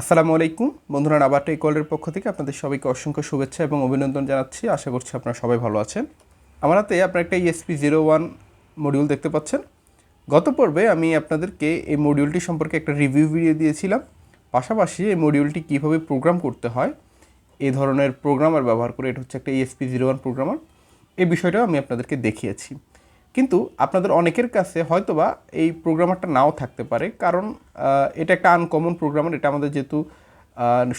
আসসালামু আলাইকুম বন্ধুরা, নাবা টেকওয়ার্ল্ডের পক্ষ থেকে আপনাদের সবাইকে অসংখ্য শুভেচ্ছা এবং অভিনন্দন জানাচ্ছি। আশা করছি আপনারা সবাই ভালো আছেন। আমার হাতে আপনারা একটা ESP01 মডিউল দেখতে পাচ্ছেন। গত পর্বে আমি আপনাদেরকে এই মডিউলটি সম্পর্কে একটা রিভিউ ভিডিও দিয়েছিলাম। পাশাপাশি এই মডিউলটি কীভাবে প্রোগ্রাম করতে হয়, এই ধরনের প্রোগ্রামার ব্যবহার করে, এটা হচ্ছে একটা ESP01 প্রোগ্রামার, এই বিষয়টাও আমি আপনাদেরকে দেখিয়েছি। কিন্তু আপনাদের অনেকের কাছে হয়তোবা এই প্রোগ্রামারটা নাও থাকতে পারে, কারণ এটা একটা আনকমন প্রোগ্রামার। এটা আমাদের যেহেতু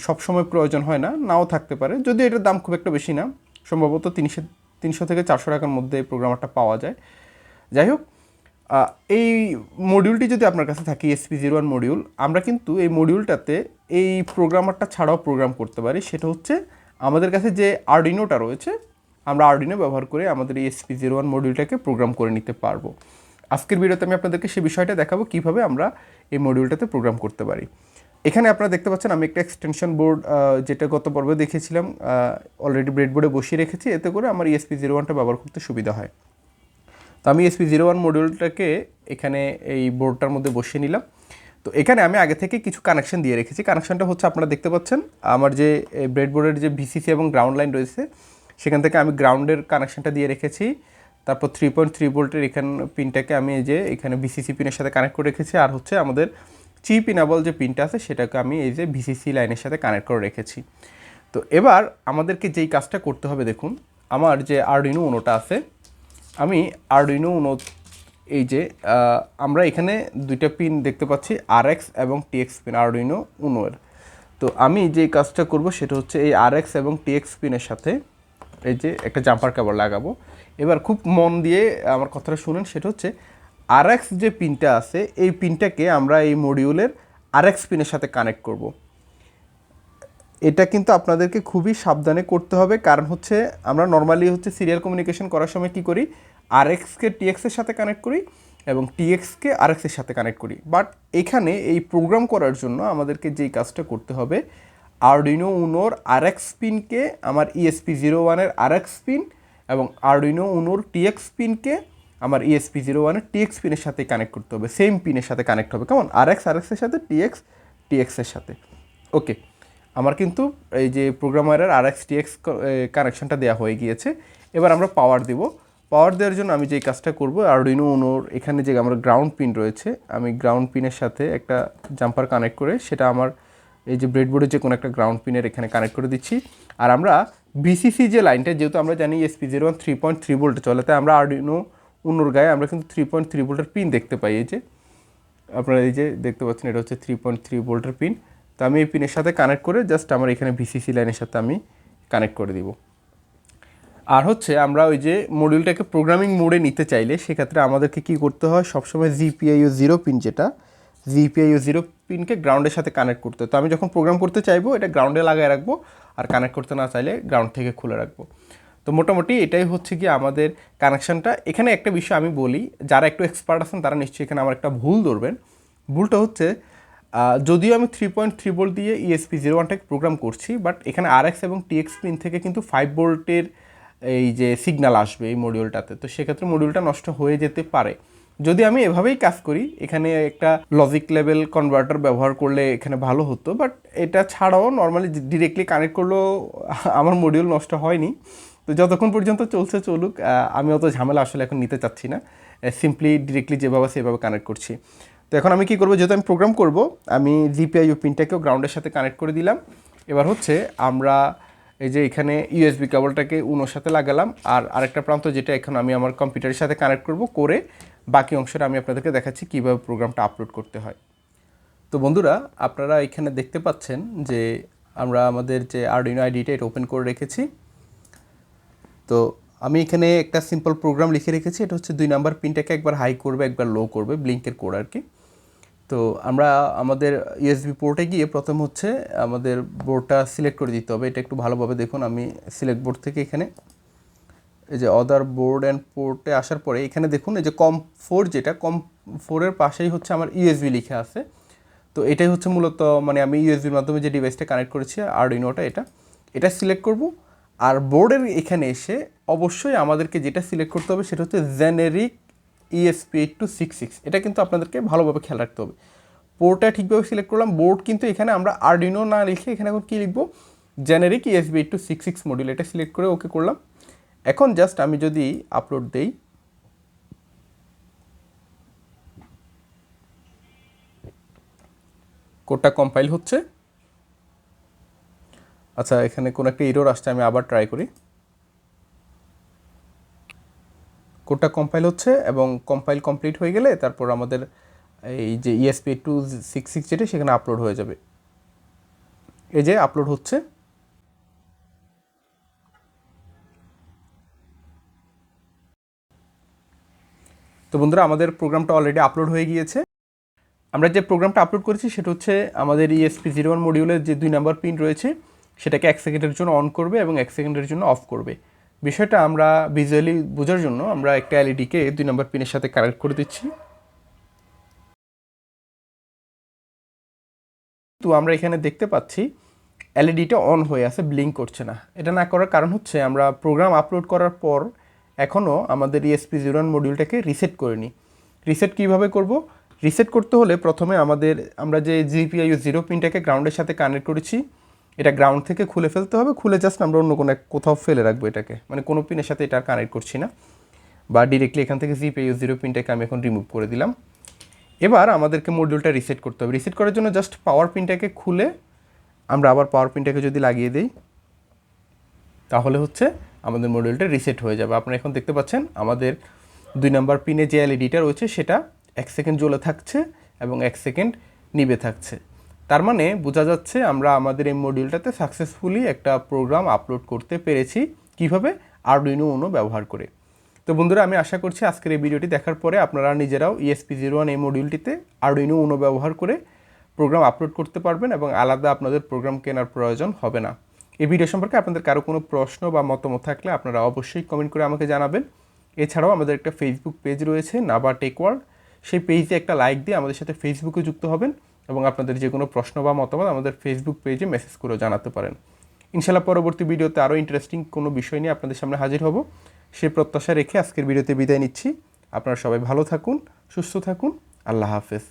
সবসময় প্রয়োজন হয় না, নাও থাকতে পারে। যদিও এটার দাম খুব একটা বেশি না, সম্ভবত 300 থেকে 400 টাকার মধ্যে এই প্রোগ্রামারটা পাওয়া যায়। যাই হোক, এই মডিউলটি যদি আপনার কাছে থাকে ESP01 মডিউল, আমরা কিন্তু এই মডিউলটাতে এই প্রোগ্রামারটা ছাড়াও প্রোগ্রাম করতে পারি। সেটা হচ্ছে আমাদের কাছে যে আরডুইনোটা রয়েছে, আমরা আরডুইনো ব্যবহার করে আমাদের এই ESP01 মডিউলটাকে প্রোগ্রাম করে নিতে পারবো। আজকের ভিডিওতে আমি আপনাদেরকে সেই বিষয়টা দেখাবো কীভাবে আমরা এই মডিউলটাতে প্রোগ্রাম করতে পারি। এখানে আপনারা দেখতে পাচ্ছেন আমি একটা এক্সটেনশন বোর্ড, যেটা গত পর্বে দেখেছিলাম, অলরেডি ব্রেডবোর্ডে বসিয়ে রেখেছি। এতে করে আমার ESP01টা ব্যবহার করতে সুবিধা হয়। তো আমি ESP01 মডিউলটাকে এখানে এই বোর্ডটার মধ্যে বসিয়ে নিলাম। তো এখানে আমি আগে থেকে কিছু কানেকশন দিয়ে রেখেছি। কানেকশনটা হচ্ছে আপনারা দেখতে পাচ্ছেন আমার যে ব্রেডবোর্ডের যে VCC এবং গ্রাউন্ড লাইন রয়েছে, সেখান থেকে আমি গ্রাউন্ডের কানেকশনটা দিয়ে রেখেছি। তারপর 3.3 ভোল্টের এখান পিনটাকে আমি এই যে এখানে VCC পিনের সাথে কানেক্ট করে রেখেছি। আর হচ্ছে আমাদের চিপ ইনেবল যে পিনটা আছে, সেটাকে আমি এই যে VCC লাইনের সাথে কানেক্ট করে রেখেছি। তো এবার আমাদেরকে যেই কাজটা করতে হবে, দেখুন আমার যে আরডুইনো উনোটা আছে, আমি আরডুইনো উনো এই যে আমরা এখানে দুইটা পিন দেখতে পাচ্ছি, RX এবং TX পিন আরডুইনো উনোর। তো আমি যে কাজটা করব সেটা হচ্ছে এই RX এবং TX পিনের সাথে এই যে একটা জাম্পার কেবল লাগাবো। এবার খুব মন দিয়ে আমার কথাটা শুনেন। সেটা হচ্ছে RX যে পিনটা আছে, এই পিনটাকে আমরা এই মডিউলের RX পিনের সাথে কানেক্ট করব। এটা কিন্তু আপনাদেরকে খুবই সাবধানে করতে হবে, কারণ হচ্ছে আমরা নর্মালি হচ্ছে সিরিয়াল কমিউনিকেশন করার সময় কী করি, RXকে TXের সাথে কানেক্ট করি এবং TXকে RXের সাথে কানেক্ট করি। বাট এখানে এই প্রোগ্রাম করার জন্য আমাদেরকে যেই কাজটা করতে হবে, আরডুইনো উনোর RX পিনকে আমার ESP01-এর RX পিন এবং আরডুইনো উনোর TX পিনকে আমার ESP01-এর TX পিনের সাথে কানেক্ট করতে হবে। সেম পিনের সাথে কানেক্ট হবে, কেমন? RXের সাথে, TXের সাথে। ওকে, আমার কিন্তু এই যে প্রোগ্রামারের RX TX কানেকশনটা দেওয়া হয়ে গিয়েছে। এবার আমরা পাওয়ার দেব। পাওয়ার দেওয়ার জন্য আমি যেই কাজটা করব, আরডুইনো উনোর এখানে যে আমার গ্রাউন্ড পিন রয়েছে, আমি গ্রাউন্ড পিনের সাথে একটা জাম্পার কানেক্ট করে সেটা আমার এই যে ব্রেডবোর্ডে যে কোনো একটা গ্রাউন্ড পিনের এখানে কানেক্ট করে দিচ্ছি। আর আমরা VCC যে লাইনটা, যেহেতু আমরা জানি ESP01 3.3 ভোল্টে চলে, তাই আমরা আরডুইনো উনোর গায়ে আমরা কিন্তু 3.3 ভোল্টের পিন দেখতে পাই। এই যে আপনারা এই যে দেখতে পাচ্ছেন, এটা হচ্ছে 3.3 ভোল্টের পিন। তো আমি এই পিনের সাথে কানেক্ট করে জাস্ট আমার এখানে VCC লাইনের সাথে আমি কানেক্ট করে দিব। আর হচ্ছে আমরা ওই যে মডিউলটাকে প্রোগ্রামিং মোডে নিতে চাইলে সেক্ষেত্রে আমাদেরকে কী করতে হয়, সবসময় GPIO 0 পিন, যেটা GPIO 0 পিনকে গ্রাউন্ডের সাথে কানেক্ট করতে হয়। তো আমি যখন প্রোগ্রাম করতে চাইবো, এটা গ্রাউন্ডে লাগায় রাখবো, আর কানেক্ট করতে না চাইলে গ্রাউন্ড থেকে খুলে রাখবো। তো মোটামুটি এটাই হচ্ছে কি আমাদের কানেকশানটা। এখানে একটা বিষয় আমি বলি, যারা একটু এক্সপার্ট আছেন তারা নিশ্চয়ই এখানে আমার একটা ভুল ধরবেন। ভুলটা হচ্ছে, যদিও আমি 3.3 ভোল্ট দিয়ে ESP01টাকে প্রোগ্রাম করছি, বাট এখানে RX এবং TX পিন থেকে কিন্তু 5 ভোল্টের এই যে সিগন্যাল আসবে এই মডিউলটাতে। তো সেক্ষেত্রে মডিউলটা নষ্ট হয়ে যেতে পারে। যদি আমি এভাবেই কাজ করি, এখানে একটা লজিক লেভেল কনভার্টার ব্যবহার করলে এখানে ভালো হতো, বাট এটা ছাড়াও নর্মালি ডিরেক্টলি কানেক্ট করলেও আমার মডিউল নষ্ট হয়নি। তো যতক্ষণ পর্যন্ত চলছে চলুক, আমি অত ঝামেলা আসলে এখন নিতে চাচ্ছি না। সিম্পলি ডিরেক্টলি যেভাবে সেভাবে কানেক্ট করছি। তো এখন আমি কী করবো, যেহেতু আমি প্রোগ্রাম করব, আমি GPIO পিনটাকেও গ্রাউন্ডের সাথে কানেক্ট করে দিলাম। এবার হচ্ছে আমরা এই যে এখানে USB কেবলটাকে উনোর সাথে লাগালাম, আর আরেকটা প্রান্ত যেটা এখন আমি আমার কম্পিউটারের সাথে কানেক্ট করব, করে বাকি অংশটা আমি আপনাদেরকে দেখাচ্ছি কীভাবে প্রোগ্রামটা আপলোড করতে হয়। তো বন্ধুরা, আপনারা এখানে দেখতে পাচ্ছেন যে আমরা আমাদের যে আরডুইনো আইডিটা এটা ওপেন করে রেখেছি। তো আমি এখানে একটা সিম্পল প্রোগ্রাম লিখে রেখেছি। এটা হচ্ছে 2 নাম্বার পিনটাকে একবার হাই করবে, একবার লো করবে, ব্লিঙ্কের কোড আর কি। তো আমরা আমাদের USB পোর্টে গিয়ে প্রথম হচ্ছে আমাদের বোর্ডটা সিলেক্ট করে দিতে হবে। এটা একটু ভালোভাবে দেখুন। আমি সিলেক্ট বোর্ড থেকে এখানে এই যে অদার বোর্ড অ্যান্ড পোর্টে আসার পরে এখানে দেখুন এই যে COM4, যেটা COM4-এর পাশেই হচ্ছে আমার USB লিখে আছে। তো এটাই হচ্ছে মূলত মানে আমি USBর মাধ্যমে যে ডিভাইসটা কানেক্ট করেছি আরডুইনোটা, এটা সিলেক্ট করব। আর বোর্ডের এখানে এসে অবশ্যই আমাদেরকে যেটা সিলেক্ট করতে হবে সেটা হচ্ছে জেনেরিক ESP8266। এটা কিন্তু আপনাদেরকে ভালোভাবে খেয়াল রাখতে হবে। পোর্টটা ঠিকভাবে সিলেক্ট করলাম। বোর্ড কিন্তু এখানে আমরা আরডুইনো না লিখে এখানে এখন কী লিখবো, জেনারিক ESP8266 মডিউল, এটা সিলেক্ট করে ওকে করলাম। এখন জাস্ট আমি যদি আপলোড দেই, কোডটা কম্পাইল হচ্ছে। আচ্ছা, এখানে কোনো একটা এরর আসছে, আমি আবার ট্রাই করি। কোডটা কম্পাইল হচ্ছে এবং কম্পাইল কমপ্লিট হয়ে গেলে তারপর আমাদের এই যে ESP8266 যেটা সেখানে আপলোড হয়ে যাবে। এই যে আপলোড হচ্ছে। তো বন্ধুরা, আমাদের প্রোগ্রামটা অলরেডি আপলোড হয়ে গিয়েছে। আমরা যে প্রোগ্রামটা আপলোড করেছি সেটা হচ্ছে আমাদের ESP01 মডিউলের যে 2 নাম্বার পিন রয়েছে সেটাকে 1 সেকেন্ডের জন্য অন করবে এবং 1 সেকেন্ডের জন্য অফ করবে। বিষয়টা আমরা ভিজুয়ালি বোঝার জন্য আমরা একটা এলইডিকে 2 নাম্বার পিনের সাথে কানেক্ট করে দিচ্ছি। তো আমরা এখানে দেখতে পাচ্ছি এলইডিটা অন হয়ে আছে, ব্লিঙ্ক করছে না। এটা না করার কারণ হচ্ছে আমরা প্রোগ্রাম আপলোড করার পর এখনও আমাদের ESP01 মডিউলটাকে রিসেট করিনি। রিসেট কিভাবে করব? রিসেট করতে হলে প্রথমে আমরা যে GPIO 0 পিনটাকে গ্রাউন্ডের সাথে কানেক্ট করেছি, এটা গ্রাউন্ড থেকে খুলে ফেলতে হবে। খুলে জাস্ট আমরা অন্য কোনো কোথাও ফেলে রাখবো এটাকে, মানে কোনো পিনের সাথে এটা কানেক্ট করছি না, বা ডিরেক্টলি এখান থেকে GPIO 0 পিনটাকে আমি এখন রিমুভ করে দিলাম। এবার আমাদেরকে মডিউলটা রিসেট করতে হবে। রিসেট করার জন্য জাস্ট পাওয়ার পিনটাকে খুলে আমরা আবার পাওয়ার পিনটাকে যদি লাগিয়ে দিই, তাহলে হচ্ছে আমাদের মডিউলটা রিসেট হয়ে যাবে। আপনারা এখন দেখতে পাচ্ছেন আমাদের 2 নাম্বার পিনে যে এলইডিটা রয়েছে সেটা 1 সেকেন্ড জ্বলে থাকছে এবং 1 সেকেন্ড নিভে থাকছে। তার মানে বোঝা যাচ্ছে আমরা আমাদের এই মডিউলটাতে সাকসেসফুলি একটা প্রোগ্রাম আপলোড করতে পেরেছি। কিভাবে? আরডুইনো উনো ব্যবহার করে। তো বন্ধুরা, আমি আশা করছি আজকের এই ভিডিওটি দেখার পরে আপনারা নিজেরাও ESP01 এই মডিউলটিতে আরডুইনো উনো ব্যবহার করে প্রোগ্রাম আপলোড করতে পারবেন এবং আলাদা আপনাদের প্রোগ্রাম কেনার প্রয়োজন হবে না। এই ভিডিও সম্পর্কে আপনাদের কারো কোনো প্রশ্ন বা মতামত থাকলে আপনারা অবশ্যই কমেন্ট করে আমাকে জানাবেন। এছাড়াও আমাদের একটা ফেসবুক পেজ রয়েছে, নাবা টেক ওয়ার্ল্ড। সেই পেজে একটা লাইক দিয়ে আমাদের সাথে ফেসবুকে যুক্ত হবেন এবং আপনাদের যে কোনো প্রশ্ন বা মতামত আমাদের ফেসবুক পেজে মেসেজ করেও জানাতে পারেন। ইনশাআল্লাহ পরবর্তী ভিডিওতে আরও ইন্টারেস্টিং কোনো বিষয় নিয়ে আপনাদের সামনে হাজির হব। সে প্রত্যাশা রেখে আজকের ভিডিওতে বিদায় নিচ্ছি। আপনারা সবাই ভালো থাকুন, সুস্থ থাকুন। আল্লাহ হাফেজ।